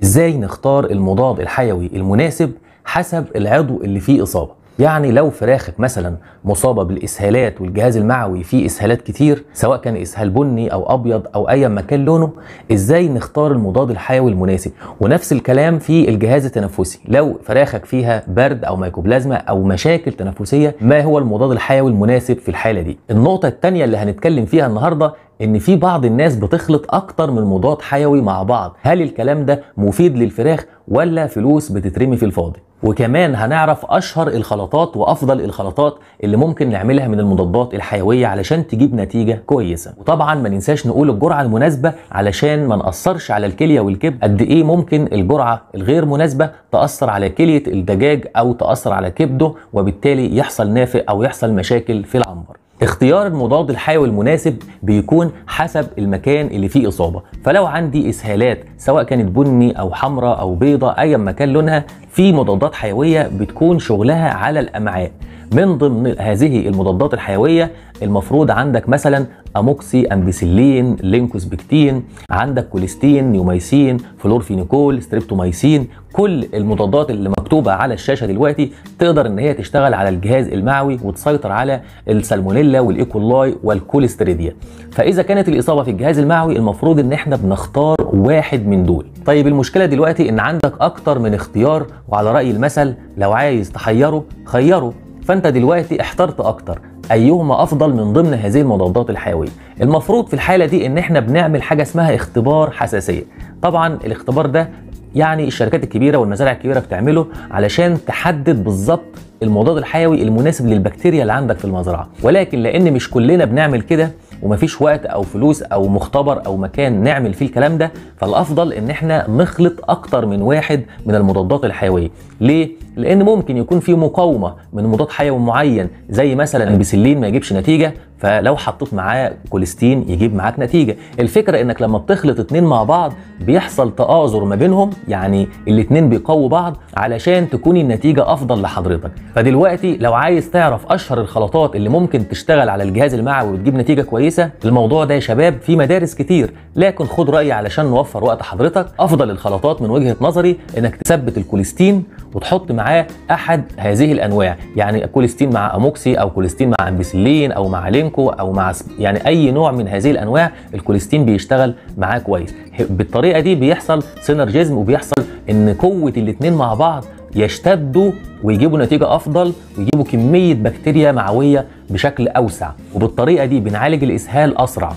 ازاي نختار المضاد الحيوي المناسب حسب العضو اللي فيه اصابه؟ يعني لو فراخك مثلا مصابه بالاسهالات والجهاز المعوي فيه اسهالات كتير، سواء كان اسهال بني او ابيض او ايا ما كان لونه، ازاي نختار المضاد الحيوي المناسب؟ ونفس الكلام في الجهاز التنفسي، لو فراخك فيها برد او ميكوبلازما او مشاكل تنفسيه، ما هو المضاد الحيوي المناسب في الحاله دي؟ النقطه الثانيه اللي هنتكلم فيها النهارده ان في بعض الناس بتخلط اكتر من مضاد حيوي مع بعض، هل الكلام ده مفيد للفراخ ولا فلوس بتترمي في الفاضي؟ وكمان هنعرف اشهر الخلطات وافضل الخلطات اللي ممكن نعملها من المضادات الحيويه علشان تجيب نتيجه كويسه. وطبعا ما ننساش نقول الجرعه المناسبه علشان ما ناثرش على الكليه والكبد. قد ايه ممكن الجرعه الغير مناسبه تاثر على كليه الدجاج او تاثر على كبده، وبالتالي يحصل نافق او يحصل مشاكل في العنبر. اختيار المضاد الحيوي المناسب بيكون حسب المكان اللي فيه إصابة. فلو عندي إسهالات سواء كانت بني أو حمراء أو بيضة أيا ما كان لونها، في مضادات حيوية بتكون شغلها على الأمعاء. من ضمن هذه المضادات الحيوية المفروض عندك مثلا اموكسي، امبيسيلين، لينكوسبكتين، عندك كوليستين، نيوميسين، فلورفينيكول، ستريبتوميسين. كل المضادات اللي مكتوبه على الشاشه دلوقتي تقدر ان هي تشتغل على الجهاز المعوي وتسيطر على السالمونيلا والايكولاي والكوليستريديا. فاذا كانت الاصابه في الجهاز المعوي المفروض ان احنا بنختار واحد من دول. طيب المشكله دلوقتي ان عندك اكتر من اختيار، وعلى راي المثل لو عايز تحيره خيره. فانت دلوقتي احترت اكتر ايهما افضل من ضمن هذه المضادات الحيويه. المفروض في الحاله دي ان احنا بنعمل حاجه اسمها اختبار حساسيه. طبعا الاختبار ده يعني الشركات الكبيره والمزارع الكبيره بتعمله علشان تحدد بالظبط المضاد الحيوي المناسب للبكتيريا اللي عندك في المزرعه. ولكن لان مش كلنا بنعمل كده ومفيش وقت او فلوس او مختبر او مكان نعمل فيه الكلام ده، فالافضل ان احنا نخلط اكتر من واحد من المضادات الحيويه. ليه؟ لان ممكن يكون في مقاومه من مضاد حيوي معين، زي مثلا البيسيلين ما يجيبش نتيجه، فلو حطيت معاه كوليستين يجيب معاك نتيجه. الفكره انك لما بتخلط اتنين مع بعض بيحصل تآزر ما بينهم، يعني الاتنين بيقووا بعض علشان تكون النتيجه افضل لحضرتك. فدلوقتي لو عايز تعرف اشهر الخلطات اللي ممكن تشتغل على الجهاز المعوي وتجيب نتيجه كويسه، الموضوع ده يا شباب في مدارس كتير، لكن خد رايي علشان نوفر وقت حضرتك. افضل الخلطات من وجهه نظري انك تثبت الكوليستين وتحط معاه احد هذه الانواع، يعني كوليستين مع اموكسي او كوليستين مع امبيسيلين او مع لينكو او مع يعني اي نوع من هذه الانواع الكوليستين بيشتغل معاه كويس. بالطريقه دي بيحصل سينرجيزم وبيحصل ان قوه الاثنين مع بعض يشتدوا ويجيبوا نتيجه افضل ويجيبوا كميه بكتيريا معويه بشكل اوسع، وبالطريقه دي بنعالج الاسهال اسرع.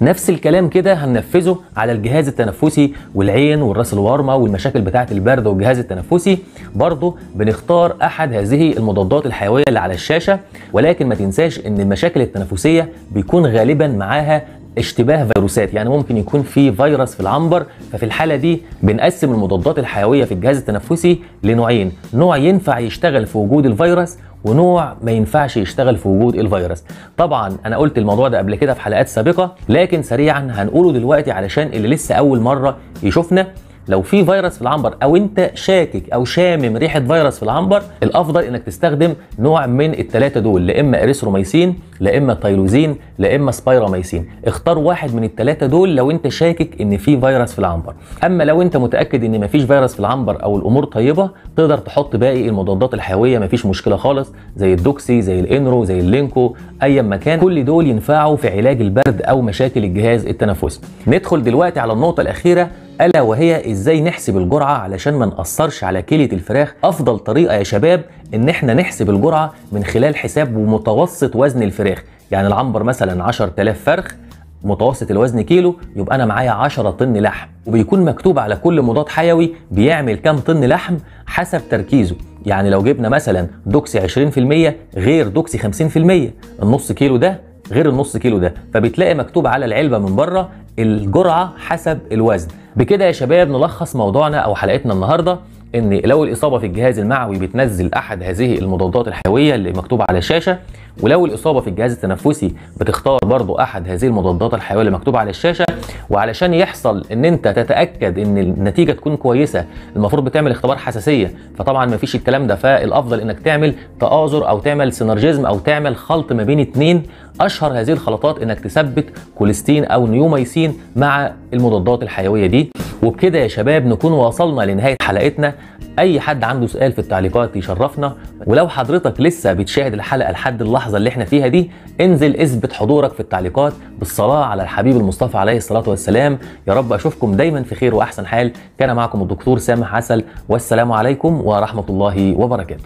نفس الكلام كده هننفذه على الجهاز التنفسي والعين والراس الورمه والمشاكل بتاعه البرد والجهاز التنفسي. برضه بنختار احد هذه المضادات الحيويه اللي على الشاشه، ولكن ما تنساش ان المشاكل التنفسيه بيكون غالبا معاها اشتباه فيروسات، يعني ممكن يكون في فيروس في العنبر. ففي الحاله دي بنقسم المضادات الحيويه في الجهاز التنفسي لنوعين، نوع ينفع يشتغل في وجود الفيروس ونوع ما ينفعش يشتغل في وجود الفيروس. طبعا انا قلت الموضوع ده قبل كده في حلقات سابقه، لكن سريعا هنقوله دلوقتي علشان اللي لسه اول مره يشوفنا. لو في فيروس في العنبر او انت شاكك او شامم ريحه فيروس في العنبر، الافضل انك تستخدم نوع من الثلاثه دول، لا اما اريثروميسين، لا اما تايلوزين، لا اما سبايراميسين. اختار واحد من الثلاثه دول لو انت شاكك ان في فيروس في العنبر. اما لو انت متاكد ان مفيش فيروس في العنبر او الامور طيبه، تقدر تحط باقي المضادات الحيويه مفيش مشكله خالص، زي الدوكسي، زي الانرو، زي اللينكو، ايا مكان. كل دول ينفعوا في علاج البرد او مشاكل الجهاز التنفسي. ندخل دلوقتي على النقطه الاخيره، الا وهي ازاي نحسب الجرعه علشان ما ناثرش على كليه الفراخ. افضل طريقه يا شباب ان احنا نحسب الجرعه من خلال حساب متوسط وزن الفراخ. يعني العنبر مثلا 10000 فرخ، متوسط الوزن كيلو، يبقى انا معايا 10 طن لحم، وبيكون مكتوب على كل مضاد حيوي بيعمل كام طن لحم حسب تركيزه. يعني لو جبنا مثلا دوكسي 20% غير دوكسي 50%، النص كيلو ده غير النص كيلو ده، فبتلاقي مكتوب على العلبه من بره الجرعه حسب الوزن. بكده يا شباب نلخص موضوعنا او حلقتنا النهارده، ان لو الاصابه في الجهاز المعوي بتنزل احد هذه المضادات الحيويه اللي مكتوبه على الشاشه، ولو الاصابه في الجهاز التنفسي بتختار برضو احد هذه المضادات الحيويه اللي مكتوبه على الشاشه. وعلشان يحصل ان انت تتاكد ان النتيجه تكون كويسه المفروض بتعمل اختبار حساسيه، فطبعا ما فيش الكلام ده، فالافضل انك تعمل تآزر او تعمل سينرجيزم او تعمل خلط ما بين اتنين. اشهر هذه الخلطات انك تثبت كوليستين او نيوميسين مع المضادات الحيويه دي. وبكده يا شباب نكون وصلنا لنهايه حلقتنا. اي حد عنده سؤال في التعليقات يشرفنا، ولو حضرتك لسه بتشاهد الحلقه لحد اللحظه اللي احنا فيها دي انزل اثبت حضورك في التعليقات بالصلاه على الحبيب المصطفى عليه الصلاه والسلام. يا رب اشوفكم دايما في خير واحسن حال. كان معكم الدكتور سامح عسل، والسلام عليكم ورحمه الله وبركاته.